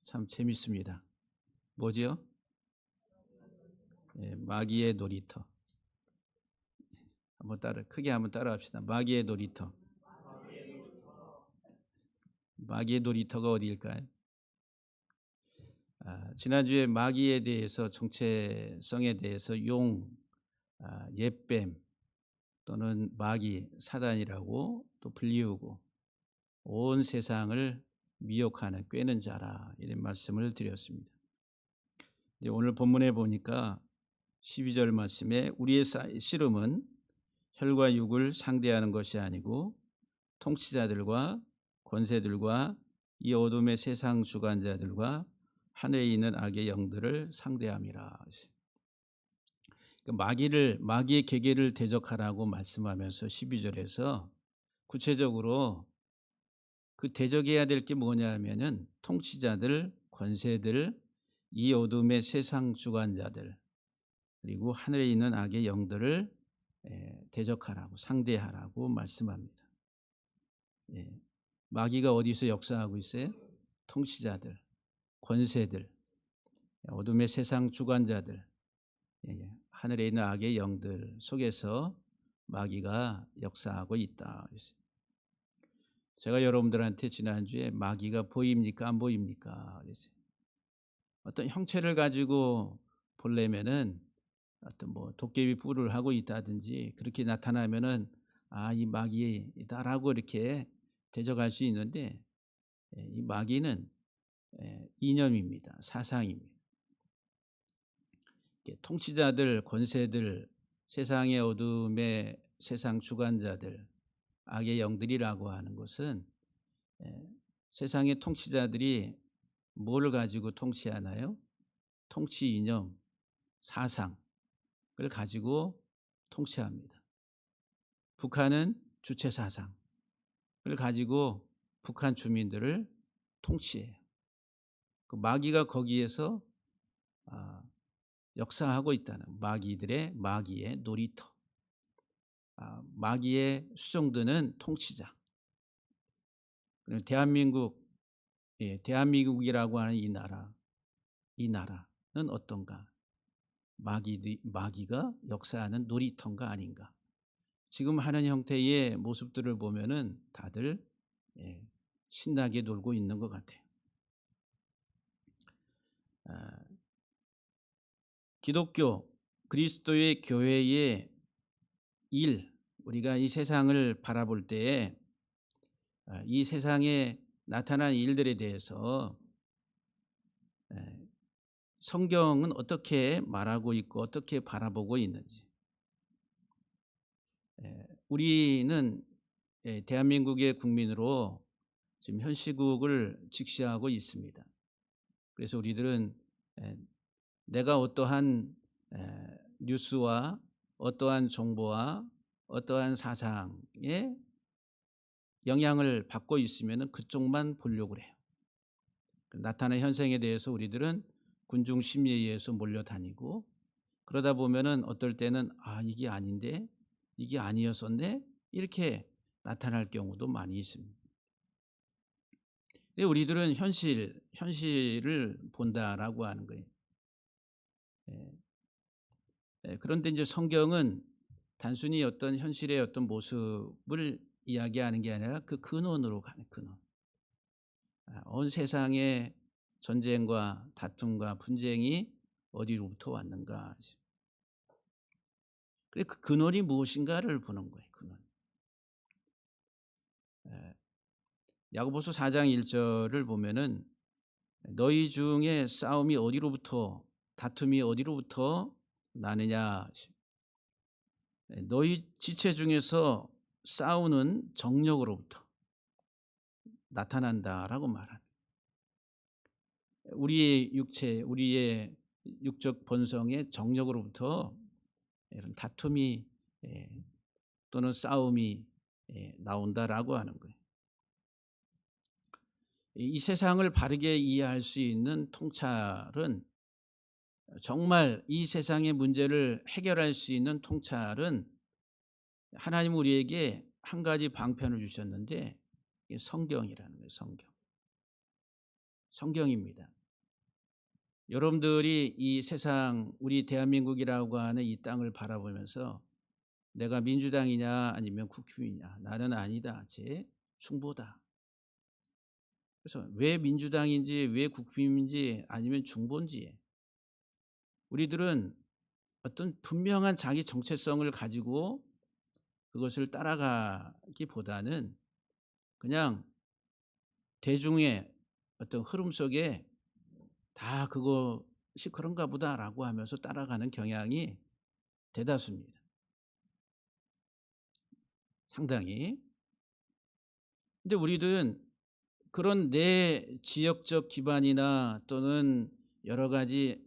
참 재밌습니다. 뭐지요? 마귀의 놀이터. 크게 한번 따라합시다. 마귀의 놀이터. 마귀의 놀이터가 어디일까요? 지난주에 마귀에 대해서 정체성에 대해서 용, 옛뱀 또는 마귀, 사단이라고 또 불리우고 온 세상을 미혹하는 꾀는 자라 이런 말씀을 드렸습니다. 오늘 본문에 보니까 12절 말씀에 우리의 씨름은 혈과 육을 상대하는 것이 아니고 통치자들과 권세들과 이 어둠의 세상 주관자들과 하늘에 있는 악의 영들을 상대함이라. 마귀의 계계를 대적하라고 말씀하면서 12절에서 구체적으로 그 대적해야 될 게 뭐냐 하면은 통치자들, 권세들, 이 어둠의 세상 주관자들 그리고 하늘에 있는 악의 영들을 대적하라고 상대하라고 말씀합니다. 마귀가 어디서 역사하고 있어요? 통치자들, 권세들, 어둠의 세상 주관자들, 하늘에 있는 악의 영들 속에서 마귀가 역사하고 있다. 제가 여러분들한테 지난주에 마귀가 보입니까? 안 보입니까? 그랬어요. 어떤 형체를 가지고 보려면은 어떤 도깨비 뿔을 하고 있다든지 그렇게 나타나면은 이 마귀다라고 이렇게 대적할 수 있는데 이 마귀는 이념입니다. 사상입니다. 통치자들, 권세들, 세상의 어둠의 세상 주관자들, 악의 영들이라고 하는 것은 세상의 통치자들이 뭐를 가지고 통치하나요? 통치 이념, 사상을 가지고 통치합니다. 북한은 주체 사상을 가지고 북한 주민들을 통치해요. 그 마귀가 거기에서 역사하고 있다는 마귀의 놀이터. 마귀의 수종드는 통치자. 대한민국이라고 하는 이 나라는 어떤가? 마귀가 역사하는 놀이터인가 아닌가? 지금 하는 형태의 모습들을 보면은 다들 신나게 놀고 있는 것 같아요. 기독교 그리스도의 교회의 우리가 이 세상을 바라볼 때에 이 세상에 나타난 일들에 대해서 성경은 어떻게 말하고 있고 어떻게 바라보고 있는지. 우리는 대한민국의 국민으로 지금 현 시국을 직시하고 있습니다. 그래서 우리들은 내가 어떠한 뉴스와 어떠한 정보와 어떠한 사상에 영향을 받고 있으면 그쪽만 보려고 해요. 나타난 현상에 대해서 우리들은 군중 심리에 의해서 몰려다니고 그러다 보면은 어떨 때는 이게 아닌데 이게 아니었었네 이렇게 나타날 경우도 많이 있습니다. 우리들은 현실을 본다라고 하는 거예요. 그런데 이제 성경은 단순히 어떤 현실의 어떤 모습을 이야기하는 게 아니라 그 근원으로 가는 근원. 온 세상의 전쟁과 다툼과 분쟁이 어디로부터 왔는가. 그 근원이 무엇인가를 보는 거예요. 근원. 야고보서 4장 1절을 보면은 너희 중에 다툼이 어디로부터 나느냐. 너희 지체 중에서 싸우는 정력으로부터 나타난다라고 말합니다. 우리의 육적 본성의 정력으로부터 이런 다툼이 또는 싸움이 나온다라고 하는 거예요. 이 세상을 바르게 이해할 수 있는 통찰은 정말 이 세상의 문제를 해결할 수 있는 통찰은 하나님 우리에게 한 가지 방편을 주셨는데 이게 성경이라는 거예요. 성경입니다. 여러분들이 이 세상 우리 대한민국이라고 하는 이 땅을 바라보면서 내가 민주당이냐 아니면 국힘이냐, 나는 아니다, 제 중보다. 그래서 왜 민주당인지 왜 국힘인지 아니면 중보인지, 우리들은 어떤 분명한 자기 정체성을 가지고 그것을 따라가기보다는 그냥 대중의 어떤 흐름 속에 다 그것이 그런가 보다라고 하면서 따라가는 경향이 대다수입니다. 상당히. 근데 우리들은 그런 내 지역적 기반이나 또는 여러 가지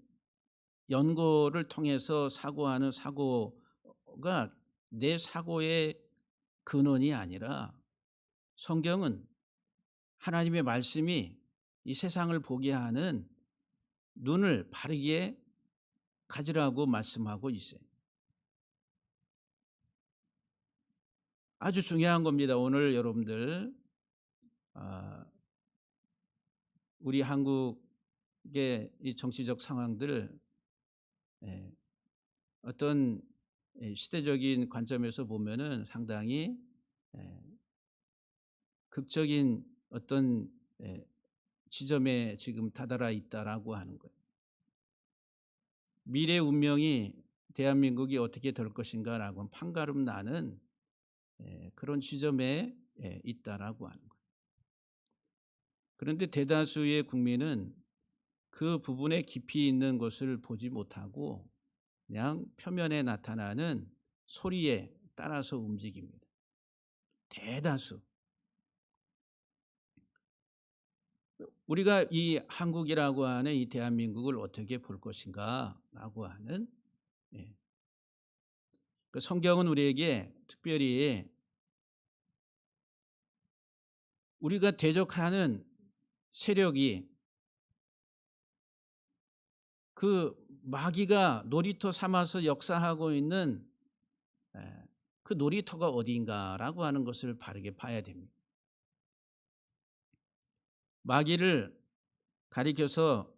연구를 통해서 사고하는 사고가 내 사고의 근원이 아니라, 성경은 하나님의 말씀이 이 세상을 보게 하는 눈을 바르게 가지라고 말씀하고 있어요. 아주 중요한 겁니다. 오늘 여러분들 우리 한국의 이 정치적 상황들 어떤 시대적인 관점에서 보면은 상당히 극적인 어떤 지점에 지금 다다라 있다라고 하는 거예요. 미래 운명이 대한민국이 어떻게 될 것인가라고 판가름 나는 그런 지점에 있다라고 하는 거예요. 그런데 대다수의 국민은 그 부분에 깊이 있는 것을 보지 못하고 그냥 표면에 나타나는 소리에 따라서 움직입니다. 대다수. 우리가 이 한국이라고 하는 이 대한민국을 어떻게 볼 것인가라고 하는, 그 성경은 우리에게 특별히 우리가 대적하는 세력이 그 마귀가 놀이터 삼아서 역사하고 있는 그 놀이터가 어디인가라고 하는 것을 바르게 봐야 됩니다. 마귀를 가리켜서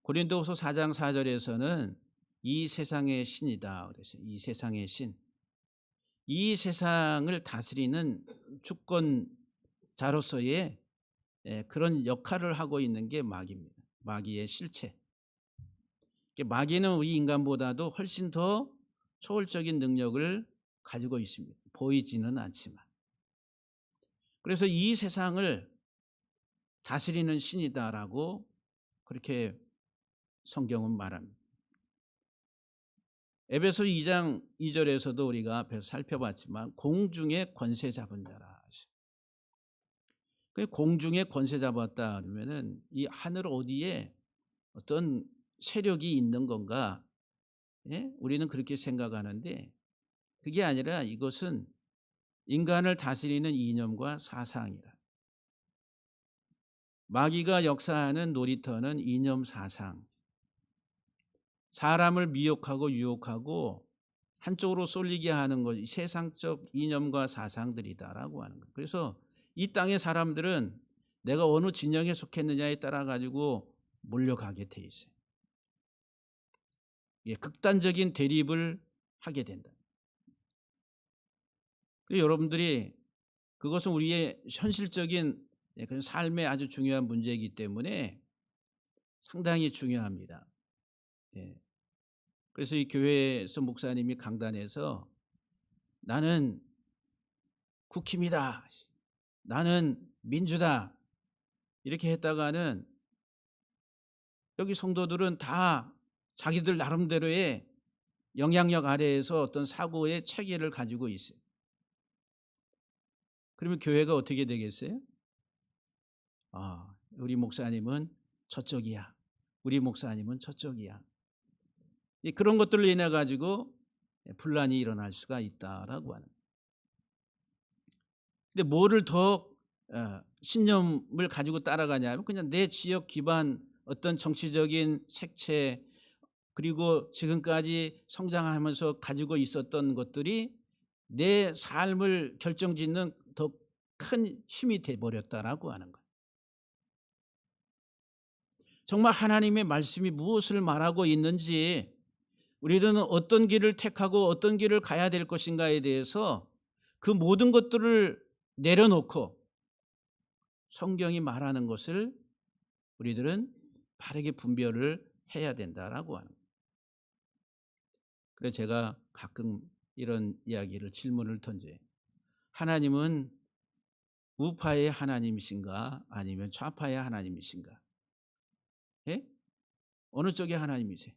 고린도후서 4장 4절에서는 이 세상의 신이다 그랬어요. 이 세상의 신. 이 세상을 다스리는 주권자로서의 그런 역할을 하고 있는 게 마귀입니다. 마귀의 실체. 마귀는 우리 인간보다도 훨씬 더 초월적인 능력을 가지고 있습니다. 보이지는 않지만. 그래서 이 세상을 다스리는 신이다라고 그렇게 성경은 말합니다. 에베소 2장 2절에서도 우리가 앞에서 살펴봤지만 공중에 권세 잡은 자라. 공중에 권세 잡았다 그러면은 이 하늘 어디에 어떤 세력이 있는 건가? 우리는 그렇게 생각하는데 그게 아니라 이것은 인간을 다스리는 이념과 사상이라. 마귀가 역사하는 놀이터는 이념 사상, 사람을 미혹하고 유혹하고 한쪽으로 쏠리게 하는 것이 세상적 이념과 사상들이다라고 하는 거예요. 그래서 이 땅의 사람들은 내가 어느 진영에 속했느냐에 따라 가지고 몰려가게 돼 있어요. 극단적인 대립을 하게 된다. 여러분들이 그것은 우리의 현실적인 그런 삶의 아주 중요한 문제이기 때문에 상당히 중요합니다. 그래서 이 교회에서 목사님이 강단에서 나는 국힘이다, 나는 민주다 이렇게 했다가는 여기 성도들은 다 자기들 나름대로의 영향력 아래에서 어떤 사고의 체계를 가지고 있어요. 그러면 교회가 어떻게 되겠어요? 우리 목사님은 저쪽이야, 우리 목사님은 저쪽이야. 그런 것들로 인해 가지고 분란이 일어날 수가 있다라고 하는. 근데 뭐를 더 신념을 가지고 따라가냐면 그냥 내 지역 기반 어떤 정치적인 색채 그리고 지금까지 성장하면서 가지고 있었던 것들이 내 삶을 결정짓는 더 큰 힘이 돼버렸다라고 하는 거예요. 정말 하나님의 말씀이 무엇을 말하고 있는지, 우리들은 어떤 길을 택하고 어떤 길을 가야 될 것인가에 대해서 그 모든 것들을 내려놓고 성경이 말하는 것을 우리들은 바르게 분별을 해야 된다라고 하는 거예요. 그래서 제가 가끔 이런 이야기를, 질문을 던져요. 하나님은 우파의 하나님이신가 아니면 좌파의 하나님이신가? 예? 어느 쪽의 하나님이세요?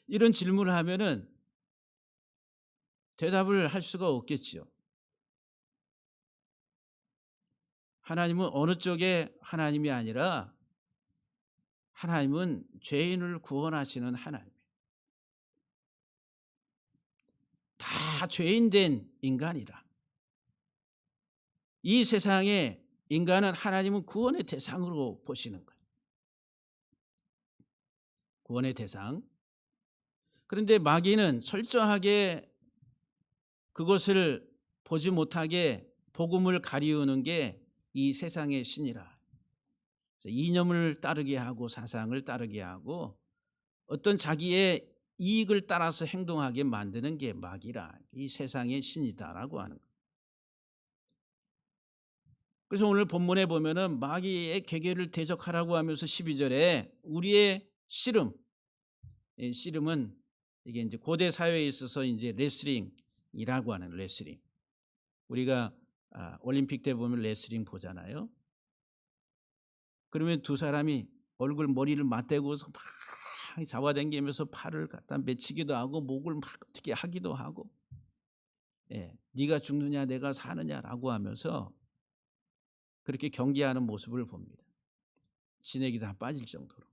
이런 질문을 하면은 대답을 할 수가 없겠죠. 하나님은 어느 쪽의 하나님이 아니라 하나님은 죄인을 구원하시는 하나님. 다 죄인된 인간이라. 이 세상에 인간은 하나님은 구원의 대상으로 보시는 거예요. 구원의 대상. 그런데 마귀는 철저하게 그것을 보지 못하게 복음을 가리우는 게 이 세상의 신이라. 이념을 따르게 하고 사상을 따르게 하고 어떤 자기의 이익을 따라서 행동하게 만드는 게 마귀라. 이 세상의 신이다라고 하는 거예요. 그래서 오늘 본문에 보면은 마귀의 계계를 대적하라고 하면서 12절에 우리의 씨름, 이 씨름은 이게 이제 고대 사회에 있어서 이제 레슬링이라고 하는 레슬링. 우리가 올림픽 때 보면 레슬링 보잖아요. 그러면 두 사람이 얼굴 머리를 맞대고서 막 잡아당기면서 팔을 갖다 맺히기도 하고 목을 막 어떻게 하기도 하고, 네가 죽느냐 내가 사느냐라고 하면서 그렇게 경기하는 모습을 봅니다. 진액이 다 빠질 정도로.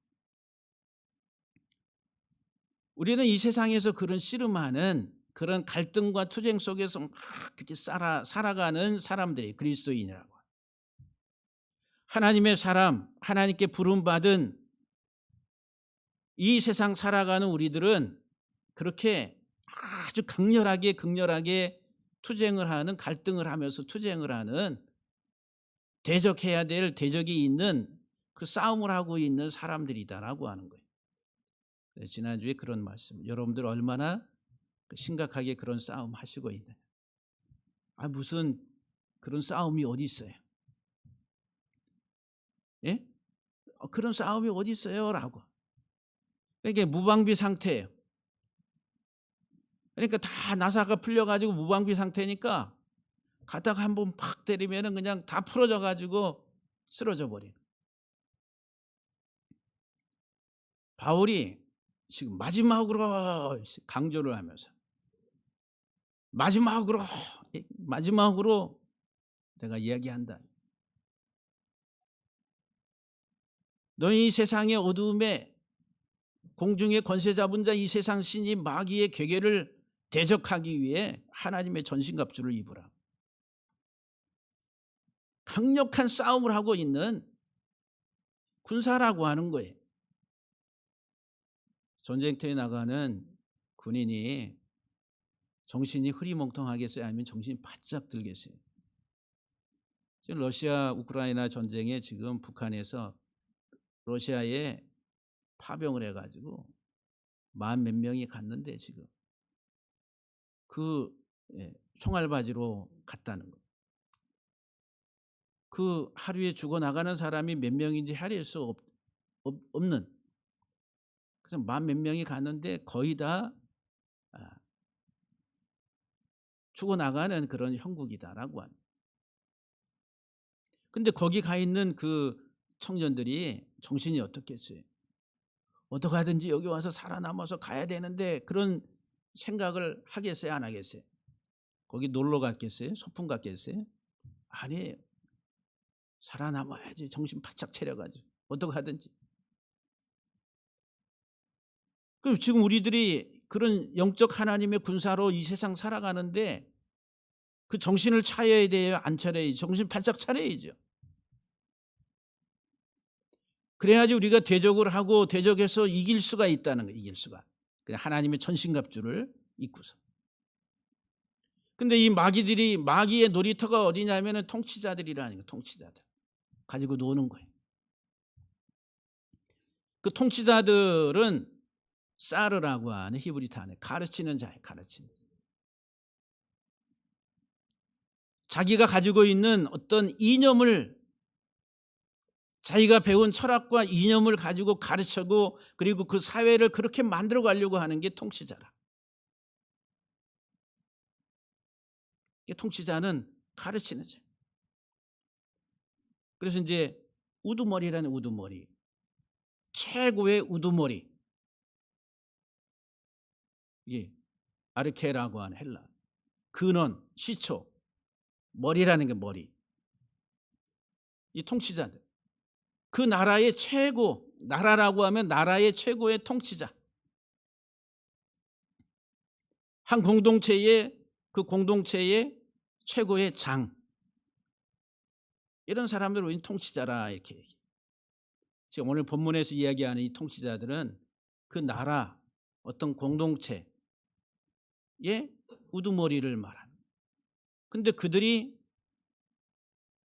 우리는 이 세상에서 그런 씨름하는 그런 갈등과 투쟁 속에서 막 그렇게 살아가는 사람들이 그리스도인이라고. 하나님의 사람, 하나님께 부름받은 이 세상 살아가는 우리들은 그렇게 아주 극렬하게 투쟁을 하는, 갈등을 하면서 투쟁을 하는, 대적해야 될 대적이 있는 그 싸움을 하고 있는 사람들이다라고 하는 거예요. 지난주에 그런 말씀, 여러분들 얼마나 심각하게 그런 싸움 하시고 있느냐. 무슨 그런 싸움이 어디 있어요? 예? 그런 싸움이 어디 있어요? 라고. 그러니까 무방비 상태예요. 그러니까 다 나사가 풀려가지고 무방비 상태니까 가다가 한번 팍 때리면은 그냥 다 풀어져가지고 쓰러져 버리는. 바울이 지금 마지막으로 강조를 하면서 마지막으로 내가 이야기한다. 너희 세상의 어두움에 공중의 권세 잡은 자 이 세상 신이 마귀의 괴계를 대적하기 위해 하나님의 전신갑주를 입으라. 강력한 싸움을 하고 있는 군사라고 하는 거예요. 전쟁터에 나가는 군인이 정신이 흐리멍텅하겠어요? 아니면 정신이 바짝 들겠어요? 지금 러시아 우크라이나 전쟁에 지금 북한에서 러시아에 파병을 해가지고 10몇 명이 갔는데 지금 그 총알바지로 갔다는 거예요. 그 하루에 죽어나가는 사람이 몇 명인지 헤아릴 수 없는, 그래서 10몇 명이 갔는데 거의 다 죽어나가는 그런 형국이다라고 합니다. 근데 거기 가 있는 그 청년들이 정신이 어떻겠어요? 어떻게 하든지 여기 와서 살아남아서 가야 되는데 그런 생각을 하겠어요? 안 하겠어요? 거기 놀러 갔겠어요? 소풍 갔겠어요? 아니에요. 살아남아야지. 정신 바짝 차려가지고 어떻게 하든지. 그럼 지금 우리들이 그런 영적 하나님의 군사로 이 세상 살아가는데 그 정신을 차려야 돼요? 안 차려야죠? 정신 바짝 차려야죠. 그래야지 우리가 대적을 하고 대적해서 이길 수가 있다는 거예요. 이길 수가. 하나님의 전신갑주를 입고서. 근데 이 마귀의 놀이터가 어디냐면 통치자들이라는 거예요. 통치자들. 가지고 노는 거예요. 그 통치자들은 사르라고 하는 히브리 단어, 가르치는 자예요. 가르치는 자. 자기가 가지고 있는 어떤 이념을, 자기가 배운 철학과 이념을 가지고 가르치고 그리고 그 사회를 그렇게 만들어 가려고 하는 게 통치자라. 통치자는 가르치는 자. 그래서 이제 우두머리라는 우두머리, 최고의 우두머리, 이게 아르케라고 하는 헬라, 근원, 시초, 머리라는 게 머리. 이 통치자들, 그 나라의 최고, 나라라고 하면 나라의 최고의 통치자, 한 공동체의 그 공동체의 최고의 장, 이런 사람들을 우리는 통치자라 이렇게 얘기해요. 지금 오늘 본문에서 이야기하는 이 통치자들은 그 나라, 어떤 공동체의 우두머리를 말하는. 근데 그들이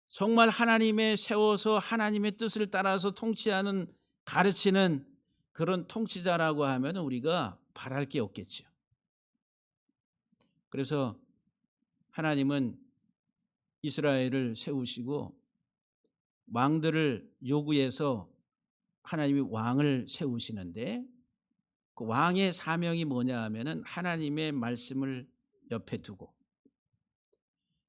정말 하나님의 세워서 하나님의 뜻을 따라서 통치하는, 가르치는 그런 통치자라고 하면 우리가 바랄 게 없겠죠. 그래서 하나님은 이스라엘을 세우시고 왕들을 요구해서 하나님이 왕을 세우시는데, 그 왕의 사명이 뭐냐 하면은 하나님의 말씀을 옆에 두고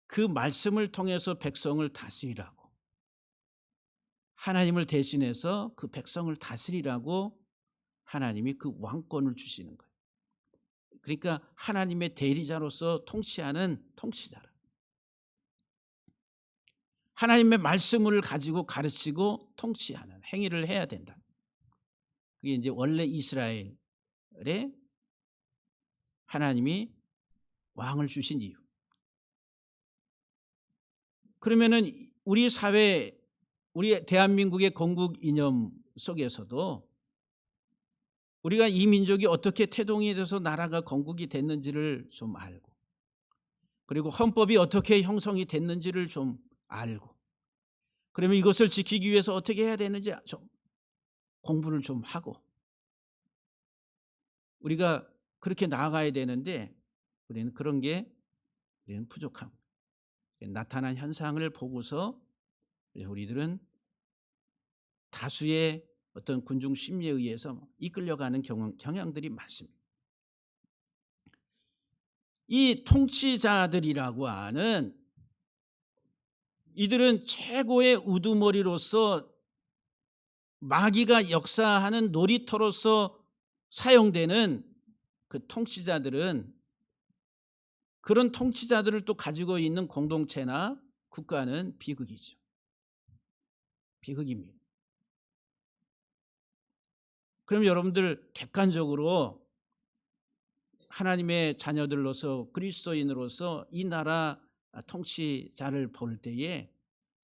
그 말씀을 통해서 백성을 다스리라고, 하나님을 대신해서 그 백성을 다스리라고 하나님이 그 왕권을 주시는 거예요. 그러니까 하나님의 대리자로서 통치하는 통치자라. 하나님의 말씀을 가지고 가르치고 통치하는 행위를 해야 된다. 그게 이제 원래 이스라엘에 하나님이 왕을 주신 이유. 그러면은 우리 사회, 우리 대한민국의 건국 이념 속에서도 우리가 이 민족이 어떻게 태동이 돼서 나라가 건국이 됐는지를 좀 알고, 그리고 헌법이 어떻게 형성이 됐는지를 좀 알고, 그러면 이것을 지키기 위해서 어떻게 해야 되는지 좀 공부를 좀 하고 우리가 그렇게 나아가야 되는데, 우리는 그런 게 우리는 부족합니다. 나타난 현상을 보고서 우리들은 다수의 어떤 군중 심리에 의해서 이끌려가는 경향들이 많습니다. 이 통치자들이라고 하는 이들은 최고의 우두머리로서 마귀가 역사하는 놀이터로서 사용되는 그 통치자들은, 그런 통치자들을 또 가지고 있는 공동체나 국가는 비극이죠. 비극입니다. 그럼 여러분들 객관적으로 하나님의 자녀들로서 그리스도인으로서 이 나라 통치자를 볼 때에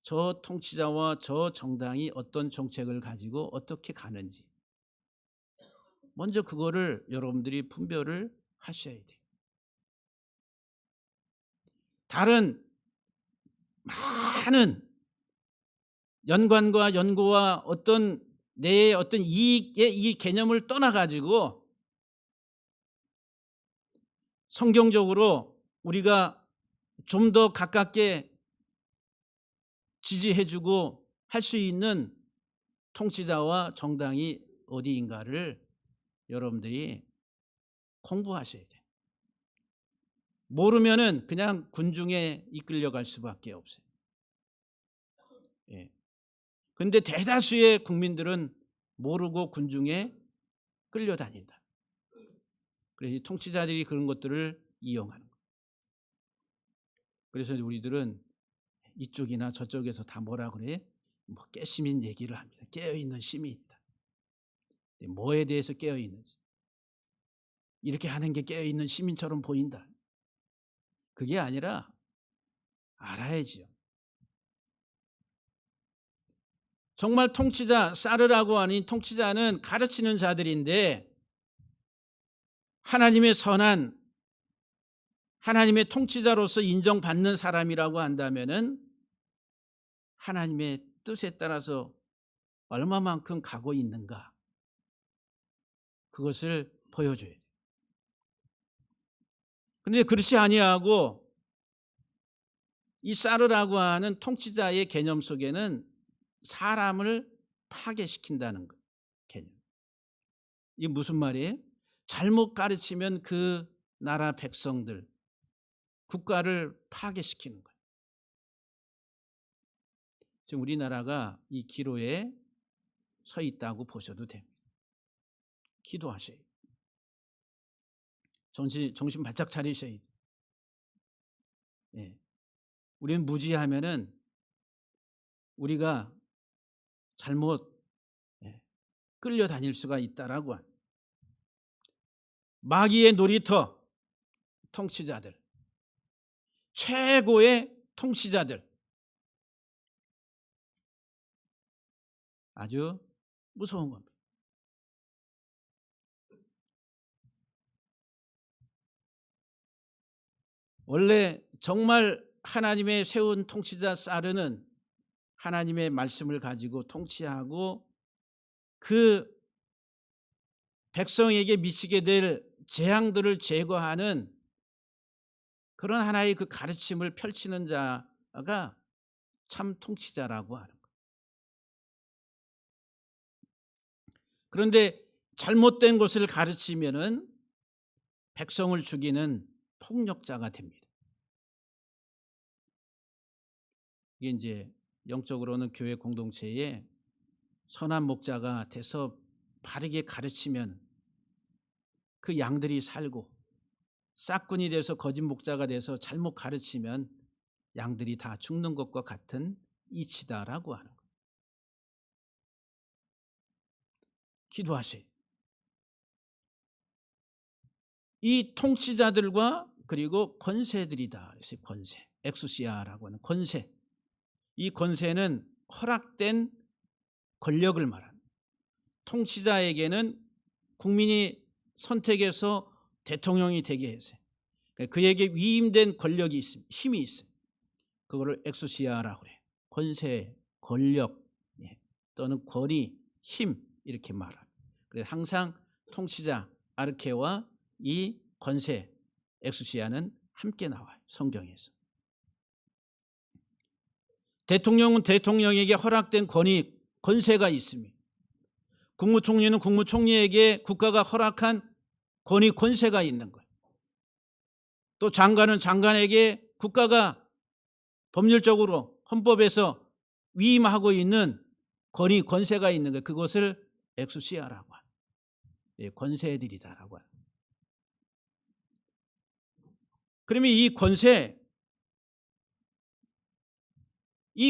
저 통치자와 저 정당이 어떤 정책을 가지고 어떻게 가는지 먼저 그거를 여러분들이 분별을 하셔야 돼요. 다른 많은 연관과 연고와 어떤 내 어떤 이익의 이 개념을 떠나가지고 성경적으로 우리가 좀 더 가깝게 지지해주고 할 수 있는 통치자와 정당이 어디인가를 여러분들이 공부하셔야 돼요. 모르면은 그냥 군중에 이끌려갈 수밖에 없어요. 예. 근데 대다수의 국민들은 모르고 군중에 끌려다닌다. 그래서 통치자들이 그런 것들을 이용하는 거예요. 그래서 우리들은 이쪽이나 저쪽에서 다 뭐라 그래? 뭐 깨시민 얘기를 합니다. 깨어있는 시민이다. 뭐에 대해서 깨어있는지. 이렇게 하는 게 깨어있는 시민처럼 보인다. 그게 아니라 알아야지요. 정말 통치자, 사르라고 하는 통치자는 가르치는 자들인데, 하나님의 선한, 하나님의 통치자로서 인정받는 사람이라고 한다면은 하나님의 뜻에 따라서 얼마만큼 가고 있는가, 그것을 보여줘야 돼요. 그런데 그렇지 아니하고 이 사르라고 하는 통치자의 개념 속에는 사람을 파괴시킨다는 개념. 이게 무슨 말이에요? 잘못 가르치면 그 나라 백성들, 국가를 파괴시키는 거예요. 지금 우리나라가 이 기로에 서 있다고 보셔도 됩니다. 기도하셔야 돼요. 정신 바짝 차리셔야 돼요. 예. 우리는 무지하면은 우리가 잘못 끌려다닐 수가 있다라고 한 마귀의 놀이터 통치자들, 최고의 통치자들, 아주 무서운 겁니다. 원래 정말 하나님의 세운 통치자 사르는 하나님의 말씀을 가지고 통치하고 그 백성에게 미치게 될 재앙들을 제거하는 그런 하나의 그 가르침을 펼치는 자가 참 통치자라고 하는 거예요. 그런데 잘못된 것을 가르치면은 백성을 죽이는 폭력자가 됩니다. 이게 이제 영적으로는 교회 공동체에 선한 목자가 돼서 바르게 가르치면 그 양들이 살고, 싹군이 돼서 거짓 목자가 돼서 잘못 가르치면 양들이 다 죽는 것과 같은 이치다라고 하는 거예요. 기도하세요. 이 통치자들과 그리고 권세들이다. 그래서 권세, 엑수시아라고 하는 권세. 이 권세는 허락된 권력을 말합니다. 통치자에게는 국민이 선택해서 대통령이 되게 해서 그에게 위임된 권력이 있습니다. 힘이 있어요. 그거를 엑수시아라고 그래요. 권세, 권력, 또는 권위, 힘, 이렇게 말합니다. 그래서 항상 통치자 아르케와 이 권세, 엑수시아는 함께 나와요. 성경에서. 대통령은 대통령에게 허락된 권위, 권세가 있습니다. 국무총리는 국무총리에게 국가가 허락한 권위, 권세가 있는 거예요. 또 장관은 장관에게 국가가 법률적으로 헌법에서 위임하고 있는 권위, 권세가 있는 거예요. 그것을 엑수시아라고 합니다. 권세들이다라고 합니다. 그러면 이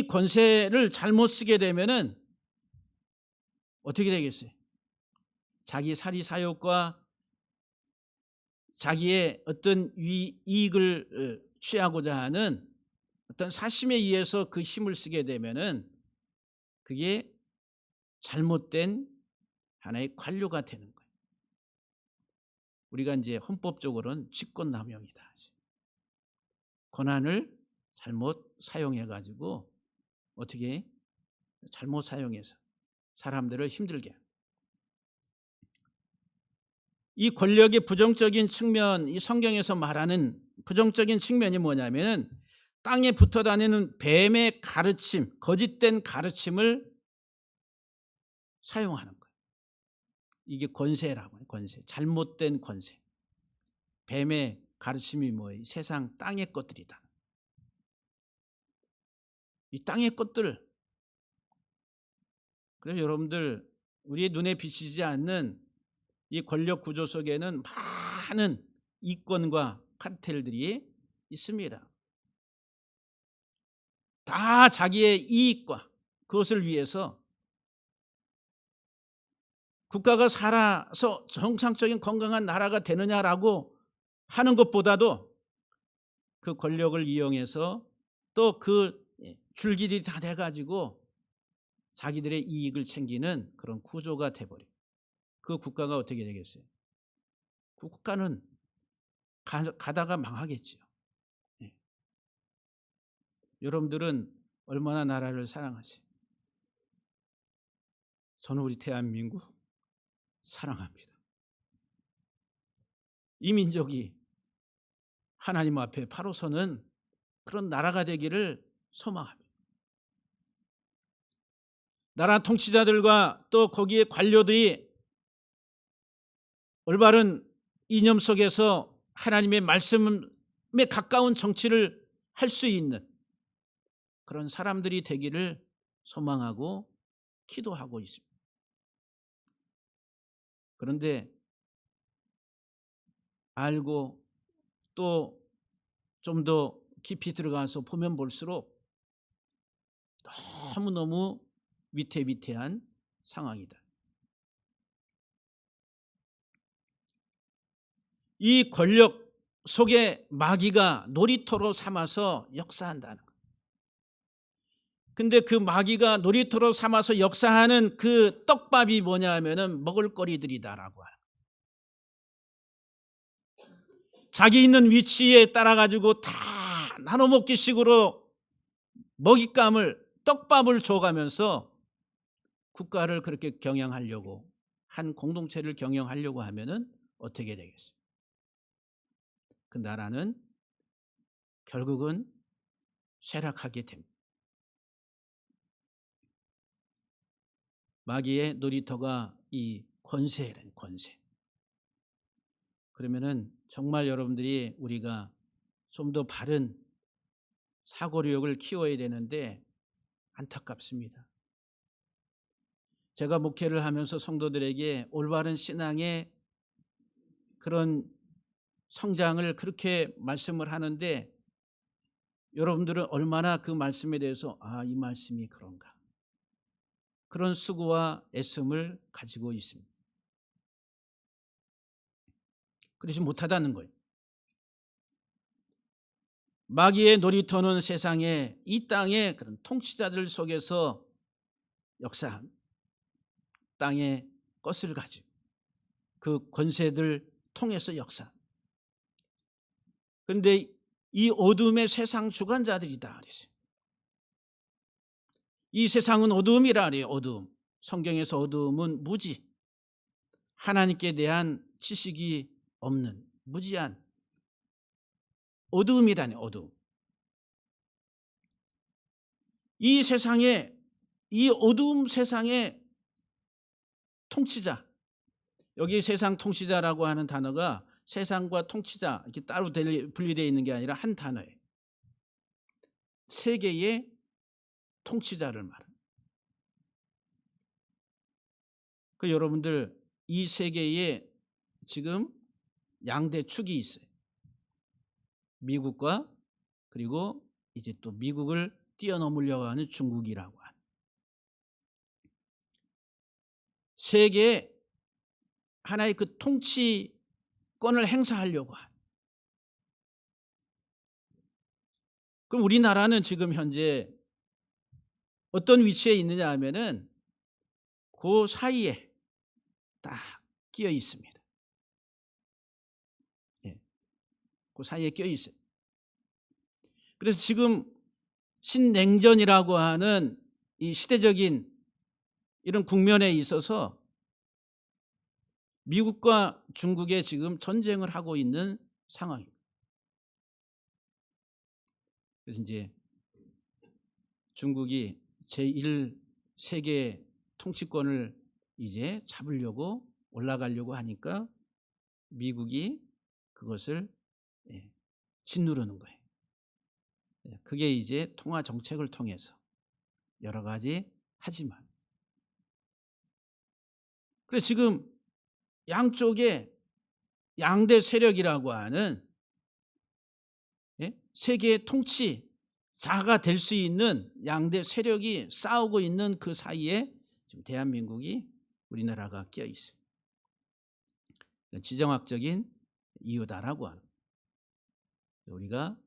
권세를 잘못 쓰게 되면은 어떻게 되겠어요? 자기 사리 사욕과 자기의 어떤 이익을 취하고자 하는 어떤 사심에 의해서 그 힘을 쓰게 되면은 그게 잘못된 하나의 관료가 되는 거예요. 우리가 이제 헌법적으로는 직권남용이다. 권한을 잘못 사용해 가지고 어떻게 잘못 사용해서 사람들을 힘들게 합니다. 이 권력의 부정적인 측면, 이 성경에서 말하는 부정적인 측면이 뭐냐면 땅에 붙어 다니는 뱀의 가르침, 거짓된 가르침을 사용하는 거예요. 이게 권세라고 해요. 권세, 잘못된 권세. 뱀의 가르침이 뭐예요? 세상 땅의 것들이다. 이 땅의 것들. 그래서 여러분들 우리의 눈에 비치지 않는 이 권력 구조 속에는 많은 이권과 카르텔들이 있습니다. 다 자기의 이익과 그것을 위해서 국가가 살아서 정상적인 건강한 나라가 되느냐라고 하는 것보다도 그 권력을 이용해서 또 그 줄기들이 다 돼가지고 자기들의 이익을 챙기는 그런 구조가 돼버려요. 그 국가가 어떻게 되겠어요? 그 국가는 가다가 망하겠죠. 여러분들은 얼마나 나라를 사랑하세요? 저는 우리 대한민국 사랑합니다. 이 민족이 하나님 앞에 바로 서는 그런 나라가 되기를 소망합니다. 나라 통치자들과 또 거기에 관료들이 올바른 이념 속에서 하나님의 말씀에 가까운 정치를 할 수 있는 그런 사람들이 되기를 소망하고 기도하고 있습니다. 그런데 알고 또 좀 더 깊이 들어가서 보면 볼수록 너무너무 위태위태한 상황이다. 이 권력 속에 마귀가 놀이터로 삼아서 역사한다는 거예요. 근데 그 마귀가 놀이터로 삼아서 역사하는 그 떡밥이 뭐냐 하면은 먹을거리들이다라고 하는 거예요. 자기 있는 위치에 따라 가지고 다 나눠 먹기식으로 먹잇감을 떡밥을 줘가면서 국가를 그렇게 경영하려고 한 공동체를 경영하려고 하면은 어떻게 되겠어요? 그 나라는 결국은 쇠락하게 됩니다. 마귀의 놀이터가 이 권세라는 권세. 그러면은 정말 여러분들이 우리가 좀 더 바른 사고력을 키워야 되는데 안타깝습니다. 제가 목회를 하면서 성도들에게 올바른 신앙의 그런 성장을 그렇게 말씀을 하는데 여러분들은 얼마나 그 말씀에 대해서 이 말씀이 그런가 그런 수고와 애씀을 가지고 있습니다. 그러지 못하다는 거예요. 마귀의 놀이터는 세상에 이 땅의 그런 통치자들 속에서 역사한 땅의 것을 가지고 그 권세들 통해서 역사. 그런데 이 어둠의 세상 주관자들이다 그랬어요. 이 세상은 어둠이라 그래요. 어둠. 성경에서 어둠은 무지. 하나님께 대한 지식이 없는 무지한 어둠이라니 어둠. 이 세상에 이 어두움 세상의 통치자. 여기 세상 통치자라고 하는 단어가 세상과 통치자 이렇게 따로 분리되어 있는 게 아니라 한 단어예요. 세계의 통치자를 말합니다. 그 여러분들 이 세계에 지금 양대 축이 있어요. 미국과 그리고 이제 또 미국을 뛰어넘으려고 하는 중국이라고 하는 세계의 하나의 그 통치권을 행사하려고 하는. 그럼 우리나라는 지금 현재 어떤 위치에 있느냐 하면은 그 사이에 딱 끼어 있습니다. 예, 그 사이에 끼어 있어요. 그래서 지금 신냉전이라고 하는 이 시대적인 이런 국면에 있어서 미국과 중국에 지금 전쟁을 하고 있는 상황입니다. 그래서 이제 중국이 제1세계 통치권을 이제 잡으려고 올라가려고 하니까 미국이 그것을 짓누르는 거예요. 그게 이제 통화 정책을 통해서 여러 가지 하지만 그래서 지금 양쪽에 양대 세력이라고 하는 세계 통치자가 될 수 있는 양대 세력이 싸우고 있는 그 사이에 지금 대한민국이 우리나라가 끼어 있어요. 지정학적인 이유다라고 하는 우리가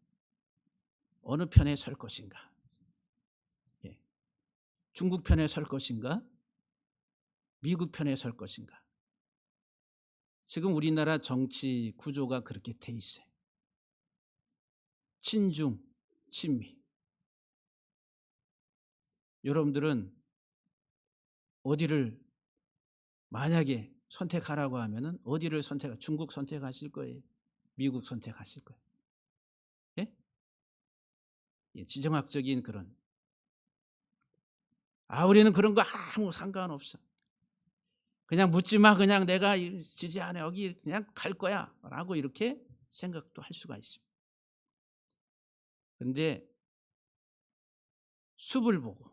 어느 편에 설 것인가? 중국 편에 설 것인가? 미국 편에 설 것인가? 지금 우리나라 정치 구조가 그렇게 돼 있어요. 친중, 친미. 여러분들은 어디를 만약에 선택하라고 하면은 어디를 중국 선택하실 거예요? 미국 선택하실 거예요? 예? 예, 지정학적인 그런. 우리는 그런 거 아무 상관없어. 그냥 묻지 마. 그냥 내가 지지하네. 여기 그냥 갈 거야. 라고 이렇게 생각도 할 수가 있습니다. 그런데 숲을 보고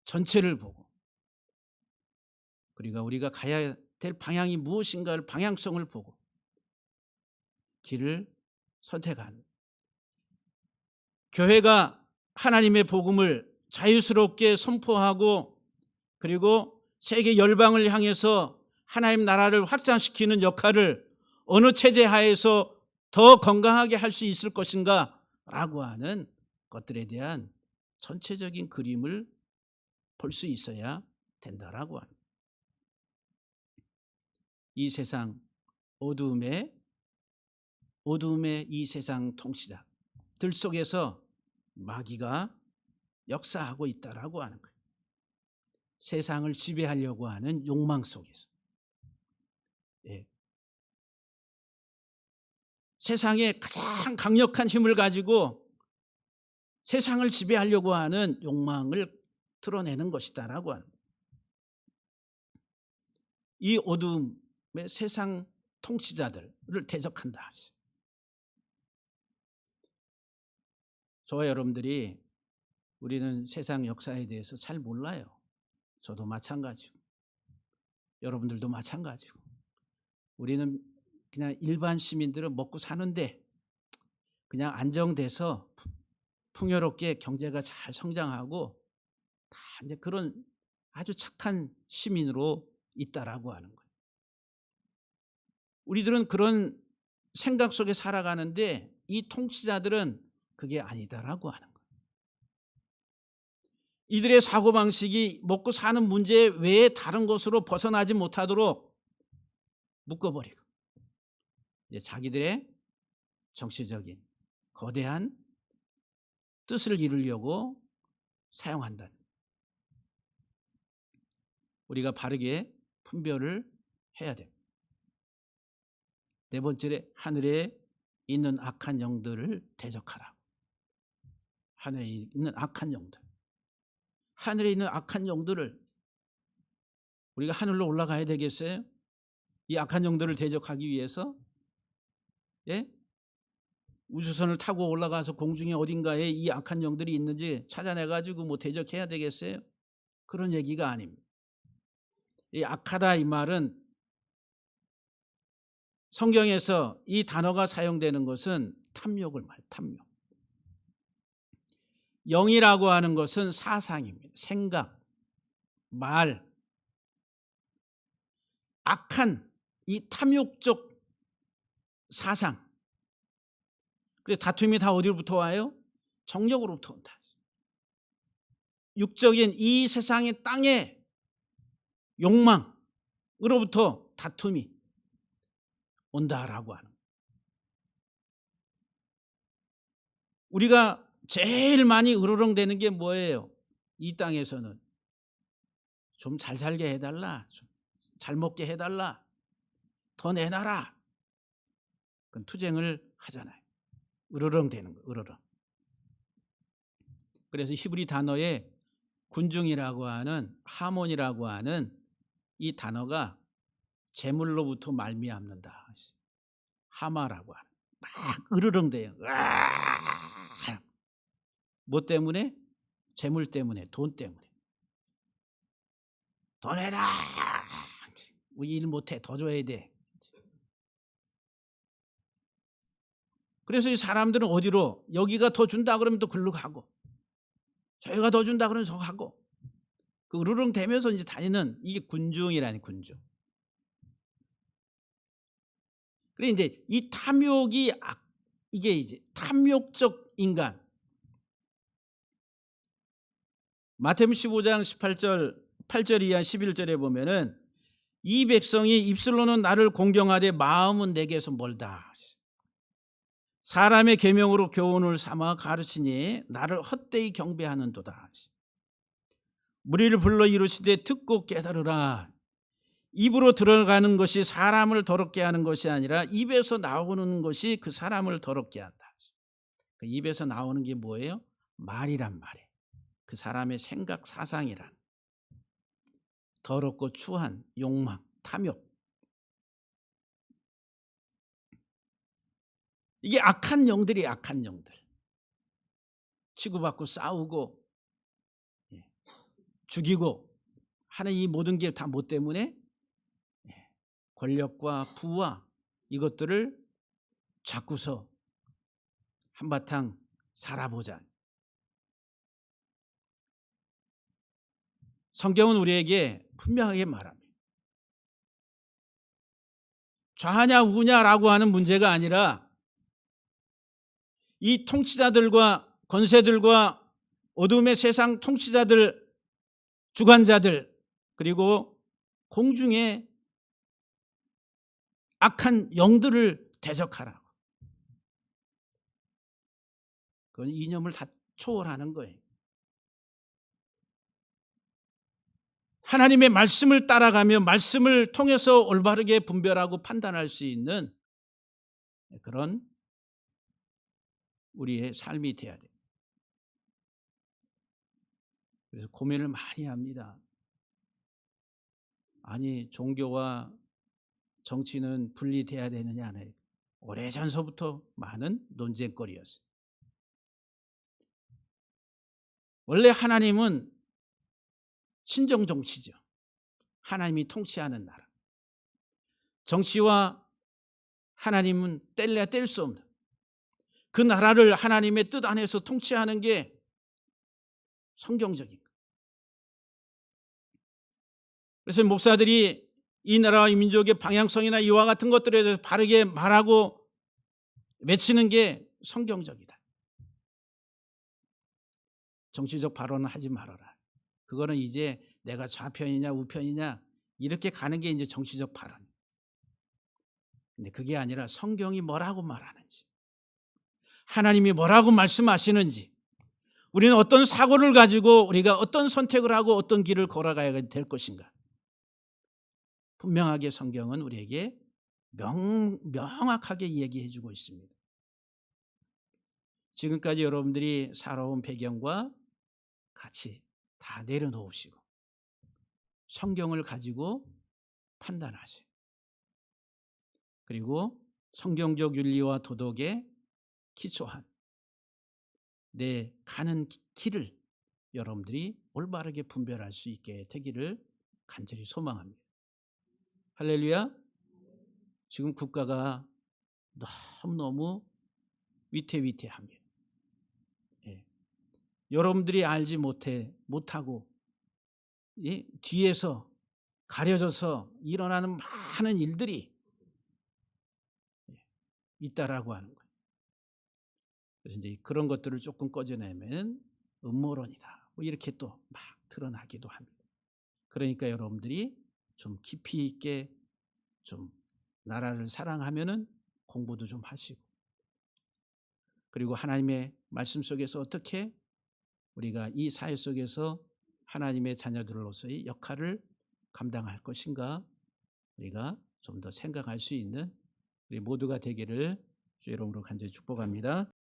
전체를 보고 그리고 우리가 가야 될 방향이 무엇인가를 방향성을 보고 길을 선택한 교회가 하나님의 복음을 자유스럽게 선포하고 그리고 세계 열방을 향해서 하나님 나라를 확장시키는 역할을 어느 체제 하에서 더 건강하게 할 수 있을 것인가 라고 하는 것들에 대한 전체적인 그림을 볼 수 있어야 된다라고 합니다. 이 세상 어두움의 이 세상 통치자들 속에서 마귀가 역사하고 있다라고 하는 거예요. 세상을 지배하려고 하는 욕망 속에서. 예. 세상에 가장 강력한 힘을 가지고 세상을 지배하려고 하는 욕망을 드러내는 것이다라고 하는 거예요. 이 어두움의 세상 통치자들을 대적한다. 저와 여러분들이 우리는 세상 역사에 대해서 잘 몰라요. 저도 마찬가지고 여러분들도 마찬가지고 우리는 그냥 일반 시민들은 먹고 사는데 그냥 안정돼서 풍요롭게 경제가 잘 성장하고 다 이제 그런 아주 착한 시민으로 있다라고 하는 거예요. 우리들은 그런 생각 속에 살아가는데 이 통치자들은 그게 아니다라고 하는 거예요. 이들의 사고방식이 먹고 사는 문제 외에 다른 것으로 벗어나지 못하도록 묶어버리고 이제 자기들의 정치적인 거대한 뜻을 이루려고 사용한다는, 우리가 바르게 분별을 해야 됩니다. 네 번째, 하늘에 있는 악한 영들을 대적하라. 하늘에 있는 악한 영들. 하늘에 있는 악한 영들을 우리가 하늘로 올라가야 되겠어요? 이 악한 영들을 대적하기 위해서? 예? 우주선을 타고 올라가서 공중에 어딘가에 이 악한 영들이 있는지 찾아내가지고 뭐 대적해야 되겠어요? 그런 얘기가 아닙니다. 이 악하다 이 말은 성경에서 이 단어가 사용되는 것은 탐욕을 말해요. 탐욕. 영이라고 하는 것은 사상입니다. 생각, 말. 악한 이 탐욕적 사상. 그래서 다툼이 다 어디로부터 와요? 정력으로부터 온다. 육적인 이 세상의 땅의 욕망으로부터 다툼이 온다라고 하는. 우리가 제일 많이 으르렁대는 게 뭐예요? 이 땅에서는 좀 잘 살게 해달라, 좀 잘 먹게 해달라, 더 내놔라. 그건 투쟁을 하잖아요. 으르렁대는 거, 으르렁. 그래서 히브리 단어에 군중이라고 하는, 하몬이라고 하는 이 단어가 재물로부터 말미암는다. 하마라고 하는. 막 으르렁대요. 뭐 때문에? 재물 때문에, 돈 때문에. 더 내라. 우리 일 못해, 더 줘야 돼. 그래서 이 사람들은 어디로? 여기가 더 준다 그러면 또 글로 가고, 저희가 더 준다 그러면 저 가고, 그 으르렁 대면서 이제 다니는 이게 군중이라니, 군중. 그래 이제 이 탐욕이 이게 이제 탐욕적 인간. 마태복음 15장 8절 이하 11절에 보면은 이 백성이 입술로는 나를 공경하되 마음은 내게서 멀다. 사람의 계명으로 교훈을 삼아 가르치니 나를 헛되이 경배하는도다. 무리를 불러 이르시되 듣고 깨달으라. 입으로 들어가는 것이 사람을 더럽게 하는 것이 아니라 입에서 나오는 것이 그 사람을 더럽게 한다. 그 입에서 나오는 게 뭐예요? 말이란 말이에요. 그 사람의 생각, 사상이란. 더럽고 추한 욕망, 탐욕. 이게 악한 영들이 악한 영들. 치고받고 싸우고 죽이고 하는 이 모든 게 다 뭐 때문에? 권력과 부와 이것들을 잡고서 한바탕 살아보자. 성경은 우리에게 분명하게 말합니다. 좌냐 우냐라고 하는 문제가 아니라 이 통치자들과 권세들과 어둠의 세상 통치자들, 주관자들, 그리고 공중의 악한 영들을 대적하라고. 그건 이념을 다 초월하는 거예요. 하나님의 말씀을 따라가며 말씀을 통해서 올바르게 분별하고 판단할 수 있는 그런 우리의 삶이 돼야 돼요. 그래서 고민을 많이 합니다. 아니, 종교와 정치는 분리돼야 되느냐 안 해요. 오래전서부터 많은 논쟁거리였어요. 원래 하나님은 신정 정치죠. 하나님이 통치하는 나라. 정치와 하나님은 뗄래야 뗄 수 없는 그 나라를 하나님의 뜻 안에서 통치하는 게 성경적인 거예요. 그래서 목사들이 이 나라와 이 민족의 방향성이나 이와 같은 것들에 대해서 바르게 말하고 외치는 게 성경적이다. 정치적 발언은 하지 말아라. 그거는 이제 내가 좌편이냐 우편이냐 이렇게 가는 게 이제 정치적 발언. 근데 그게 아니라 성경이 뭐라고 말하는지, 하나님이 뭐라고 말씀하시는지, 우리는 어떤 사고를 가지고 우리가 어떤 선택을 하고 어떤 길을 걸어가야 될 것인가. 분명하게 성경은 우리에게 명확하게 얘기해 주고 있습니다. 지금까지 여러분들이 살아온 배경과 같이 다 내려놓으시고 성경을 가지고 판단하세요. 그리고 성경적 윤리와 도덕에 기초한 내 가는 길을 여러분들이 올바르게 분별할 수 있게 되기를 간절히 소망합니다. 할렐루야. 지금 국가가 너무너무 위태위태합니다. 여러분들이 알지 못하고 뒤에서 가려져서 일어나는 많은 일들이 있다라고 하는 거예요. 그래서 이제 그런 것들을 조금 꺼져내면 음모론이다. 뭐 이렇게 또 막 드러나기도 합니다. 그러니까 여러분들이 좀 깊이 있게 좀 나라를 사랑하면은 공부도 좀 하시고, 그리고 하나님의 말씀 속에서 어떻게 우리가 이 사회 속에서 하나님의 자녀들로서의 역할을 감당할 것인가 우리가 좀 더 생각할 수 있는 우리 모두가 되기를 주의 이름으로 간절히 축복합니다.